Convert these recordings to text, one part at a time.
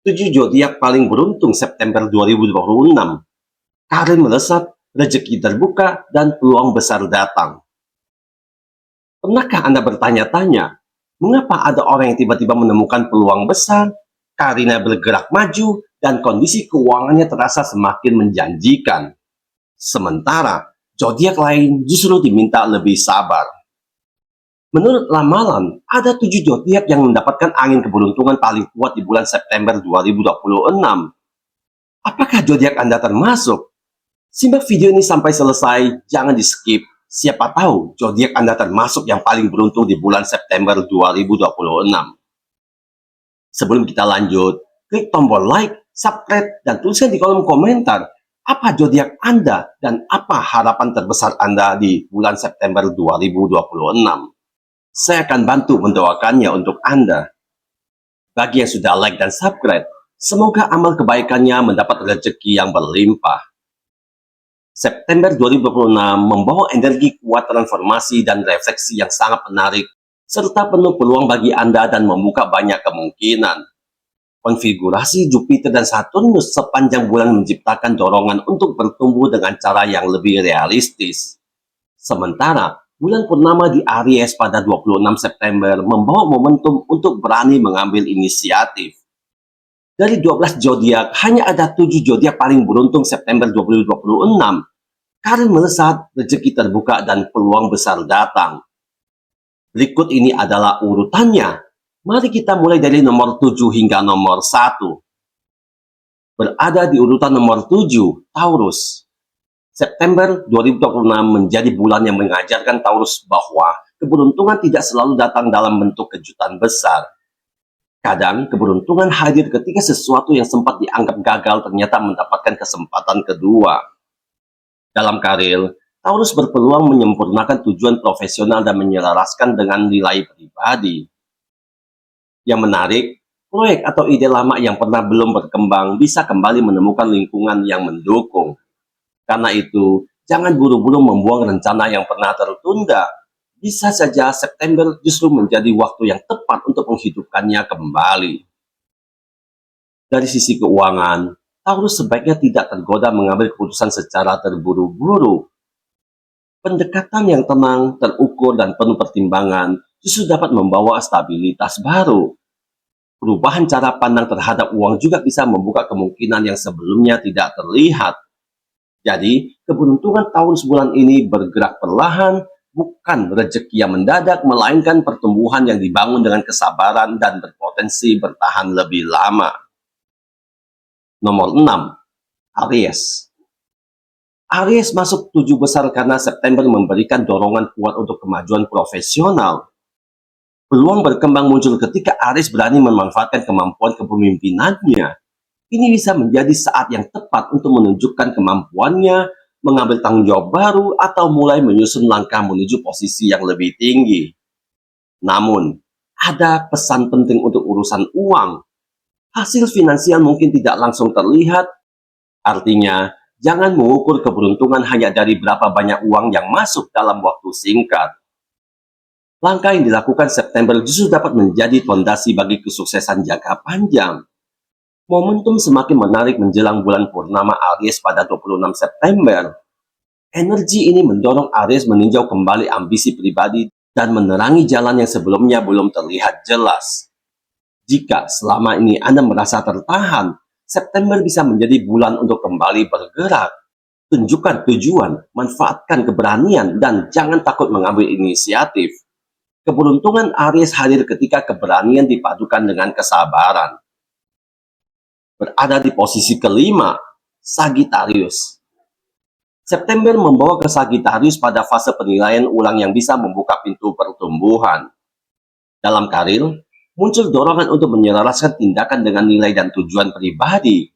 7 zodiak paling beruntung September 2026. Karir melesat, rezeki terbuka, dan peluang besar datang. Pernahkah Anda bertanya-tanya, mengapa ada orang yang tiba-tiba menemukan peluang besar, karirnya bergerak maju, dan kondisi keuangannya terasa semakin menjanjikan? Sementara, zodiak lain justru diminta lebih sabar. Menurut ramalan, ada 7 zodiak yang mendapatkan angin keberuntungan paling kuat di bulan September 2026. Apakah zodiak Anda termasuk? Simak video ini sampai selesai, jangan di-skip. Siapa tahu zodiak Anda termasuk yang paling beruntung di bulan September 2026. Sebelum kita lanjut, klik tombol like, subscribe, dan tuliskan di kolom komentar apa zodiak Anda dan apa harapan terbesar Anda di bulan September 2026. Saya akan bantu mendoakannya untuk Anda. Bagi yang sudah like dan subscribe, semoga amal kebaikannya mendapat rezeki yang berlimpah. September 2026 membawa energi kuat transformasi dan refleksi yang sangat menarik, serta penuh peluang bagi Anda dan membuka banyak kemungkinan. Konfigurasi Jupiter dan Saturnus sepanjang bulan menciptakan dorongan untuk bertumbuh dengan cara yang lebih realistis. Sementara, bulan purnama di Aries pada 26 September membawa momentum untuk berani mengambil inisiatif. Dari 12 zodiak, hanya ada 7 zodiak paling beruntung September 2026. Karir melesat, rezeki terbuka, dan peluang besar datang. Berikut ini adalah urutannya. Mari kita mulai dari nomor 7 hingga nomor 1. Berada di urutan nomor 7, Taurus. September 2026 menjadi bulan yang mengajarkan Taurus bahwa keberuntungan tidak selalu datang dalam bentuk kejutan besar. Kadang, keberuntungan hadir ketika sesuatu yang sempat dianggap gagal ternyata mendapatkan kesempatan kedua. Dalam karir, Taurus berpeluang menyempurnakan tujuan profesional dan menyelaraskan dengan nilai pribadi. Yang menarik, proyek atau ide lama yang pernah belum berkembang bisa kembali menemukan lingkungan yang mendukung. Karena itu, jangan buru-buru membuang rencana yang pernah tertunda. Bisa saja September justru menjadi waktu yang tepat untuk menghidupkannya kembali. Dari sisi keuangan, Taurus sebaiknya tidak tergoda mengambil keputusan secara terburu-buru. Pendekatan yang tenang, terukur, dan penuh pertimbangan justru dapat membawa stabilitas baru. Perubahan cara pandang terhadap uang juga bisa membuka kemungkinan yang sebelumnya tidak terlihat. Jadi, keberuntungan tahun sebulan ini bergerak perlahan, bukan rezeki yang mendadak, melainkan pertumbuhan yang dibangun dengan kesabaran dan berpotensi bertahan lebih lama. Nomor 6. Aries. Aries masuk 7 besar karena September memberikan dorongan kuat untuk kemajuan profesional. Peluang berkembang muncul ketika Aries berani memanfaatkan kemampuan kepemimpinannya. Ini bisa menjadi saat yang tepat untuk menunjukkan kemampuannya, mengambil tanggung jawab baru, atau mulai menyusun langkah menuju posisi yang lebih tinggi. Namun, ada pesan penting untuk urusan uang. Hasil finansial mungkin tidak langsung terlihat, artinya jangan mengukur keberuntungan hanya dari berapa banyak uang yang masuk dalam waktu singkat. Langkah yang dilakukan September justru dapat menjadi fondasi bagi kesuksesan jangka panjang. Momentum semakin menarik menjelang bulan purnama Aries pada 26 September. Energi ini mendorong Aries meninjau kembali ambisi pribadi dan menerangi jalan yang sebelumnya belum terlihat jelas. Jika selama ini Anda merasa tertahan, September bisa menjadi bulan untuk kembali bergerak. Tunjukkan tujuan, manfaatkan keberanian, dan jangan takut mengambil inisiatif. Keberuntungan Aries hadir ketika keberanian dipadukan dengan kesabaran. Berada di posisi kelima, Sagittarius. September membawa ke Sagittarius pada fase penilaian ulang yang bisa membuka pintu pertumbuhan. Dalam karir, muncul dorongan untuk menyelaraskan tindakan dengan nilai dan tujuan pribadi.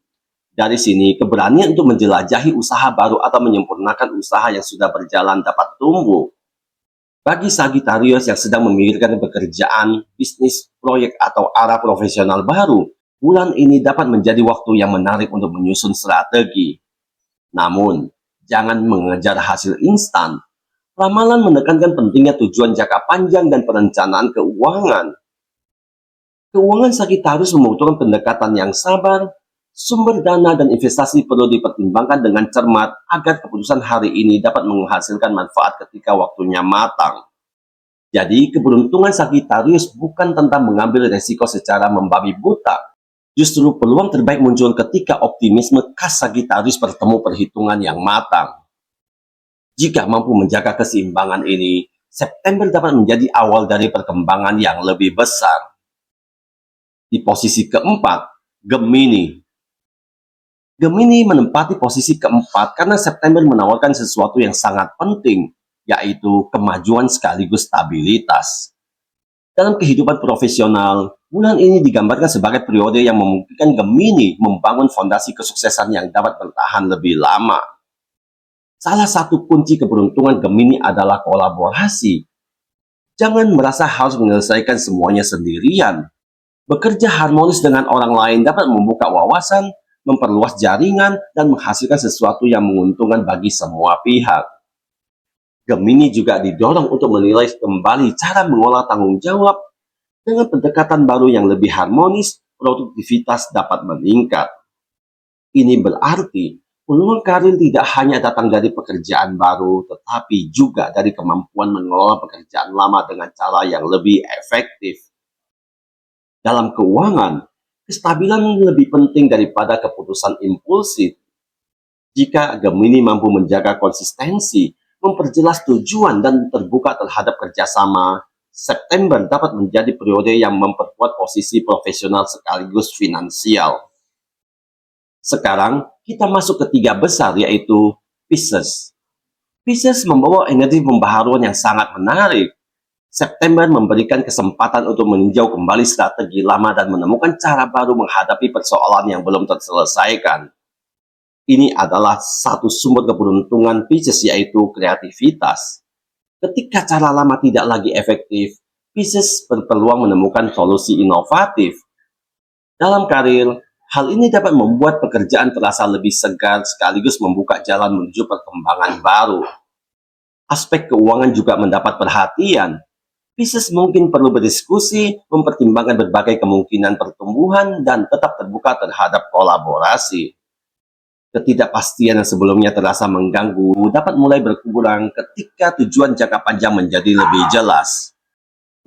Dari sini, keberanian untuk menjelajahi usaha baru atau menyempurnakan usaha yang sudah berjalan dapat tumbuh. Bagi Sagittarius yang sedang memikirkan pekerjaan, bisnis, proyek, atau arah profesional baru, bulan ini dapat menjadi waktu yang menarik untuk menyusun strategi. Namun, jangan mengejar hasil instan. Ramalan menekankan pentingnya tujuan jangka panjang dan perencanaan keuangan. Keuangan Sagittarius membutuhkan pendekatan yang sabar, sumber dana dan investasi perlu dipertimbangkan dengan cermat agar keputusan hari ini dapat menghasilkan manfaat ketika waktunya matang. Jadi, keberuntungan Sagittarius bukan tentang mengambil resiko secara membabi buta. Justru peluang terbaik muncul ketika optimisme khas Sagittarius bertemu perhitungan yang matang. Jika mampu menjaga keseimbangan ini, September dapat menjadi awal dari perkembangan yang lebih besar. Di posisi keempat, Gemini. Gemini menempati posisi keempat karena September menawarkan sesuatu yang sangat penting, yaitu kemajuan sekaligus stabilitas. Dalam kehidupan profesional, bulan ini digambarkan sebagai periode yang memungkinkan Gemini membangun fondasi kesuksesan yang dapat bertahan lebih lama. Salah satu kunci keberuntungan Gemini adalah kolaborasi. Jangan merasa harus menyelesaikan semuanya sendirian. Bekerja harmonis dengan orang lain dapat membuka wawasan, memperluas jaringan, dan menghasilkan sesuatu yang menguntungkan bagi semua pihak. Gemini juga didorong untuk menilai kembali cara mengolah tanggung jawab. Dengan pendekatan baru yang lebih harmonis, produktivitas dapat meningkat. Ini berarti peluang karir tidak hanya datang dari pekerjaan baru, tetapi juga dari kemampuan mengelola pekerjaan lama dengan cara yang lebih efektif. Dalam keuangan, kestabilan lebih penting daripada keputusan impulsif. Jika Gemini mampu menjaga konsistensi, memperjelas tujuan, dan terbuka terhadap kerjasama, September dapat menjadi periode yang memperkuat posisi profesional sekaligus finansial. Sekarang, kita masuk ke tiga besar, yaitu Pisces. Pisces membawa energi pembaharuan yang sangat menarik. September memberikan kesempatan untuk meninjau kembali strategi lama dan menemukan cara baru menghadapi persoalan yang belum terselesaikan. Ini adalah satu sumber keberuntungan Pisces, yaitu kreativitas. Ketika cara lama tidak lagi efektif, Pisces berpeluang menemukan solusi inovatif. Dalam karir, hal ini dapat membuat pekerjaan terasa lebih segar sekaligus membuka jalan menuju perkembangan baru. Aspek keuangan juga mendapat perhatian. Pisces mungkin perlu berdiskusi, mempertimbangkan berbagai kemungkinan pertumbuhan, dan tetap terbuka terhadap kolaborasi. Ketidakpastian yang sebelumnya terasa mengganggu dapat mulai berkurang ketika tujuan jangka panjang menjadi lebih jelas.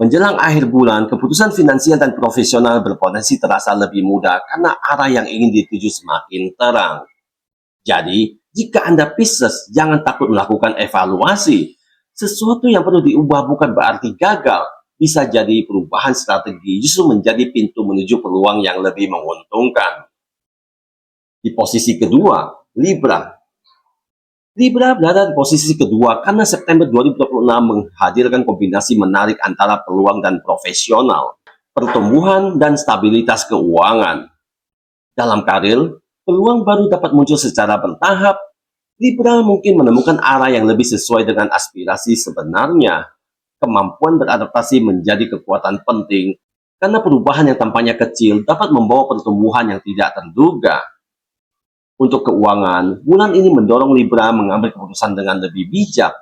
Menjelang akhir bulan, keputusan finansial dan profesional berpotensi terasa lebih mudah karena arah yang ingin dituju semakin terang. Jadi, jika Anda Pisces, jangan takut melakukan evaluasi. Sesuatu yang perlu diubah bukan berarti gagal. Bisa jadi perubahan strategi justru menjadi pintu menuju peluang yang lebih menguntungkan. Di posisi kedua, Libra. Libra berada di posisi kedua karena September 2026 menghadirkan kombinasi menarik antara peluang dan profesional, pertumbuhan dan stabilitas keuangan. Dalam karir, peluang baru dapat muncul secara bertahap. Libra mungkin menemukan arah yang lebih sesuai dengan aspirasi sebenarnya. Kemampuan beradaptasi menjadi kekuatan penting karena perubahan yang tampaknya kecil dapat membawa pertumbuhan yang tidak terduga. Untuk keuangan, bulan ini mendorong Libra mengambil keputusan dengan lebih bijak.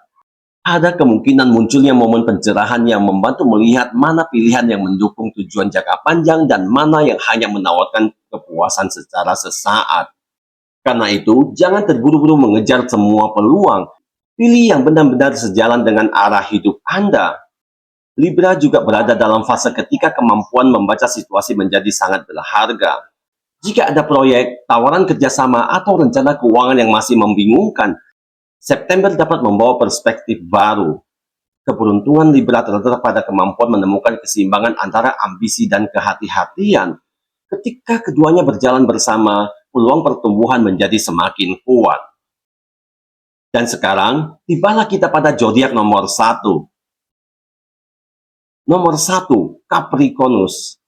Ada kemungkinan munculnya momen pencerahan yang membantu melihat mana pilihan yang mendukung tujuan jangka panjang dan mana yang hanya menawarkan kepuasan secara sesaat. Karena itu, jangan terburu-buru mengejar semua peluang. Pilih yang benar-benar sejalan dengan arah hidup Anda. Libra juga berada dalam fase ketika kemampuan membaca situasi menjadi sangat berharga. Jika ada proyek, tawaran kerjasama, atau rencana keuangan yang masih membingungkan, September dapat membawa perspektif baru. Keberuntungan Libra terletak pada kemampuan menemukan keseimbangan antara ambisi dan kehati-hatian. Ketika keduanya berjalan bersama, peluang pertumbuhan menjadi semakin kuat. Dan sekarang, tibalah kita pada zodiak nomor 1. Nomor 1, Capricornus.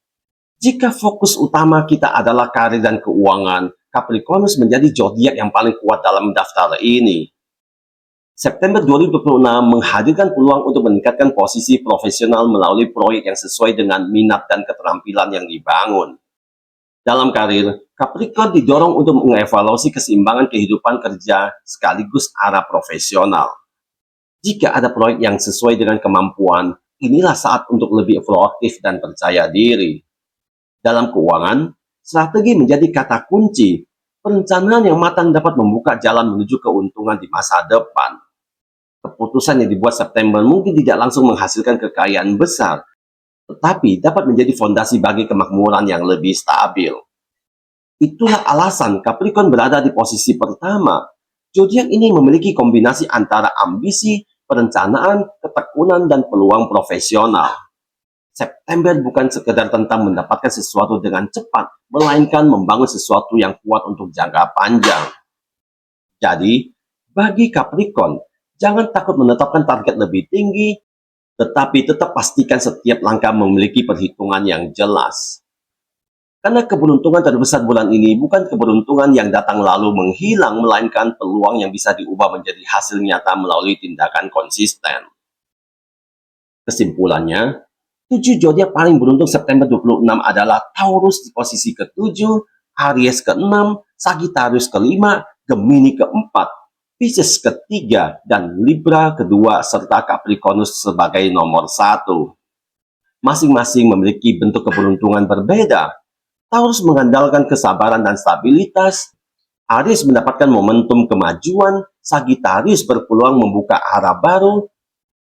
Jika fokus utama kita adalah karir dan keuangan, Capricornus menjadi zodiak yang paling kuat dalam daftar ini. September 2026 menghadirkan peluang untuk meningkatkan posisi profesional melalui proyek yang sesuai dengan minat dan keterampilan yang dibangun. Dalam karir, Capricorn didorong untuk mengevaluasi keseimbangan kehidupan kerja sekaligus arah profesional. Jika ada proyek yang sesuai dengan kemampuan, inilah saat untuk lebih proaktif dan percaya diri. Dalam keuangan, strategi menjadi kata kunci. Perencanaan yang matang dapat membuka jalan menuju keuntungan di masa depan. Keputusan yang dibuat September mungkin tidak langsung menghasilkan kekayaan besar, tetapi dapat menjadi fondasi bagi kemakmuran yang lebih stabil. Itulah alasan Capricorn berada di posisi pertama. Zodiak ini memiliki kombinasi antara ambisi, perencanaan, ketekunan, dan peluang profesional. September bukan sekedar tentang mendapatkan sesuatu dengan cepat, melainkan membangun sesuatu yang kuat untuk jangka panjang. Jadi, bagi Capricorn, jangan takut menetapkan target lebih tinggi, tetapi tetap pastikan setiap langkah memiliki perhitungan yang jelas. Karena keberuntungan terbesar bulan ini bukan keberuntungan yang datang lalu menghilang, melainkan peluang yang bisa diubah menjadi hasil nyata melalui tindakan konsisten. Kesimpulannya, 7 zodiak paling beruntung September 26 adalah Taurus di posisi ke-7, Aries ke-6, Sagittarius ke-5, Gemini ke-4, Pisces ke-3, dan Libra ke-2, serta Capricornus sebagai nomor 1. Masing-masing memiliki bentuk keberuntungan berbeda. Taurus mengandalkan kesabaran dan stabilitas, Aries mendapatkan momentum kemajuan, Sagittarius berpeluang membuka arah baru,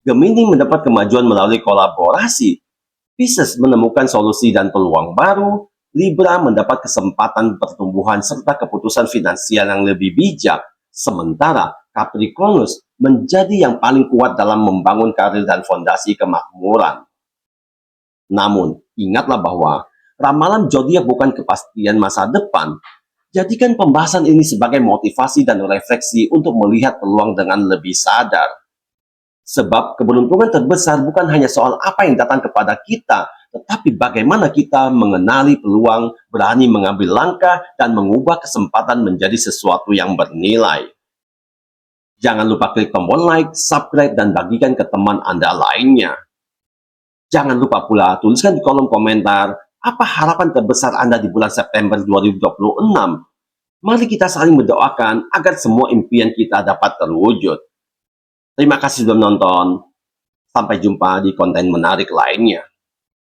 Gemini mendapat kemajuan melalui kolaborasi, Pisces menemukan solusi dan peluang baru, Libra mendapat kesempatan pertumbuhan serta keputusan finansial yang lebih bijak, sementara Capricornus menjadi yang paling kuat dalam membangun karir dan fondasi kemakmuran. Namun, ingatlah bahwa ramalan zodiak bukan kepastian masa depan. Jadikan pembahasan ini sebagai motivasi dan refleksi untuk melihat peluang dengan lebih sadar. Sebab keberuntungan terbesar bukan hanya soal apa yang datang kepada kita, tetapi bagaimana kita mengenali peluang, berani mengambil langkah, dan mengubah kesempatan menjadi sesuatu yang bernilai. Jangan lupa klik tombol like, subscribe, dan bagikan ke teman Anda lainnya. Jangan lupa pula tuliskan di kolom komentar, apa harapan terbesar Anda di bulan September 2026? Mari kita saling mendoakan agar semua impian kita dapat terwujud. Terima kasih sudah menonton. Sampai jumpa di konten menarik lainnya.